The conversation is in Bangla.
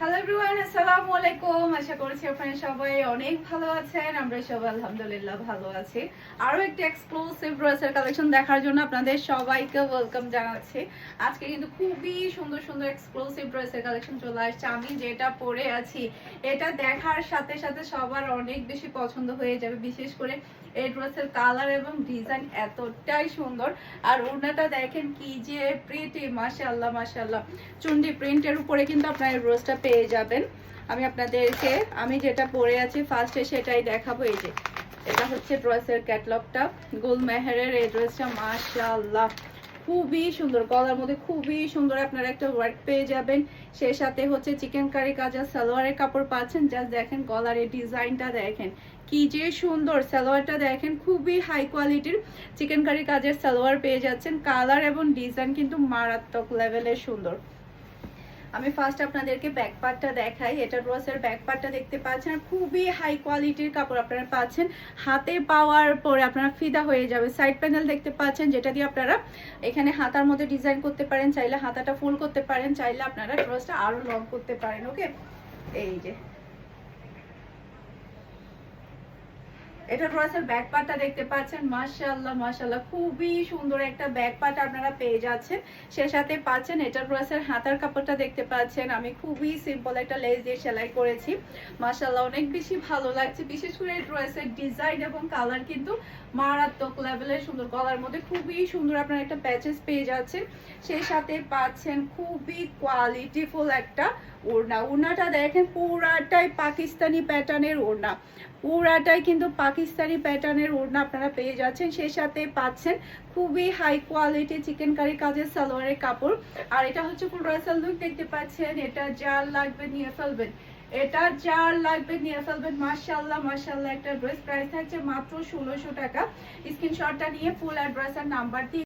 হ্যালো এভরিওয়ান, আসসালামু আলাইকুম। আশা করছি আপনারা সবাই অনেক ভালো আছেন। আমরা সবাই আলহামদুলিল্লাহ ভালো আছি। আরো একটা এক্সক্লুসিভ ড্রেসের কালেকশন দেখার জন্য আপনাদের সবাইকে ওয়েলকাম জানাচ্ছি। আজকে কিন্তু খুবই সুন্দর সুন্দর এক্সক্লুসিভ ড্রেসের কালেকশন চলে আসছে। আমি যেটা পরে আছি এটা দেখার সাথে সাথে সবার অনেক বেশি পছন্দ হয়ে যাবে। বিশেষ করে এই ড্রেসের কালার এবং ডিজাইন এতটাই সুন্দর। আর ওড়নাটা দেখেন কি যে প্রিটি, মাশাআল্লাহ মাশাআল্লাহ। চুন্ডি প্রিন্টের উপরে কিন্তু আপনারা এই ড্রেসটা পেয়ে যাবেন। আমি যেটা পরে আছি ফার্স্টে সেটাই দেখাবো। এই যে এটা হচ্ছে ড্রেসের ক্যাটালগটা, গোল মেহেরের এই ড্রেসটা মাশাআল্লাহ খুবই সুন্দর। গলার মধ্যে খুবই সুন্দর আপনারা একটা ওয়ার্ক পেয়ে যাবেন। সেই সাথে হচ্ছে চিকেন কারি কাজা সালোয়ারের কাপড় পাচ্ছেন। জাস্ট দেখেন গলার এই ডিজাইনটা দেখেন কি যে সুন্দর। সালোয়ারটা দেখেন খুবই হাই কোয়ালিটির চিকেন কারি কাজের সালোয়ার পেয়ে যাচ্ছেন। কালার এবং ডিজাইন কিন্তু মারাত্মক লেভেলের সুন্দর। আমি ফার্স্ট আপনাদেরকে ব্যাক পার্টটা দেখাই। এটা ড্রেসের ব্যাক পার্টটা দেখতে পাচ্ছেন, খুবই হাই কোয়ালিটির কাপড় আপনারা পাচ্ছেন। হাতে পাওয়ার পরে আপনারা ফিদা হয়ে যাবে। সাইড প্যানেল দেখতে পাচ্ছেন, যেটা দিয়ে আপনারা এখানে হাতার মধ্যে ডিজাইন করতে পারেন, চাইলে হাতাটা ফুল করতে পারেন, চাইলে আপনারা ড্রেসটা আরো লং করতে পারেন। ওকে, এই যে এটা ড্রেসের ব্যাক পার্টটা দেখতে পাচ্ছেন। মাশাআল্লাহ মাশাআল্লাহ খুবই সুন্দর একটা ব্যাক পার্ট আপনারা পেয়ে যাচ্ছেন। সে সাথে পাচ্ছেন এটা ড্রেসের হাতার কাপড়টা দেখতে পাচ্ছেন। আমি খুবই সিম্পল একটা লেস দিয়ে সেলাই করেছি। মাশাআল্লাহ অনেক বেশি ভালো লাগছে। বিশেষ করে এই ড্রেসের ডিজাইন এবং কালার কিন্তু মারাত্মক লেভেলের সুন্দর। গলার মধ্যে খুবই সুন্দর আপনারা একটা প্যাচেস পেয়ে যাচ্ছেন। সেই সাথে পাচ্ছেন খুবই কোয়ালিটিফুল একটা ওড়না। ওড়নাটা দেখেন পুরাটাই পাকিস্তানি প্যাটার্নের ওড়না, পুরাটাই কিন্তু পাকিস্তানি প্যাটার্নের ওড়না আপনারা পেয়ে যাচ্ছেন। সেই সাথে পাচ্ছেন খুবই হাই কোয়ালিটি চিকেন কারি কাজের সালোয়ারের কাপড়। আর এটা হচ্ছে ফুল ড্রেসের লুক দেখতে পাচ্ছেন। এটা যার লাগবে নিয়ে ফেলবেন, এটা যার লাগবে নিয়ে ফেলবেন। মাশাআল্লাহ মাশাআল্লাহ একটা ড্রেস প্রাইস থাকছে মাত্র 1600 টাকা। স্ক্রিনশটটা নিয়ে ফুল অ্যাড্রেস আর নাম্বার দিয়ে